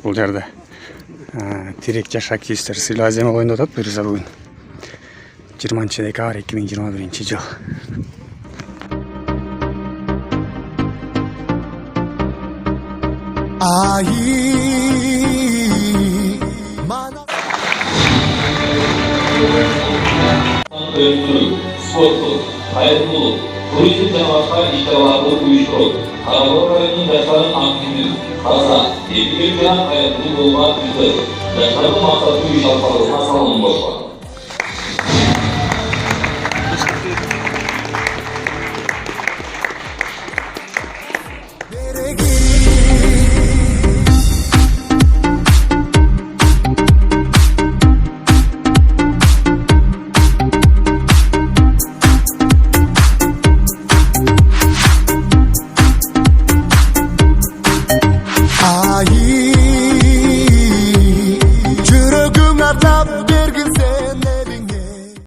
бул жерде. Тирек жаш активисттер сыйлуу азема коюнда атат буюрса бүгүн 20-декабрь 2021 жыл. Өндіру, спорттық, қайырымдылық, туризм және басқа іс-шараларды ұйыштыру, Қарабалық районының жастарын активдік, таза, епілік және қайырымды болуға тиіс. Жастардың мақсатты үй шалқалығына салынып отыр.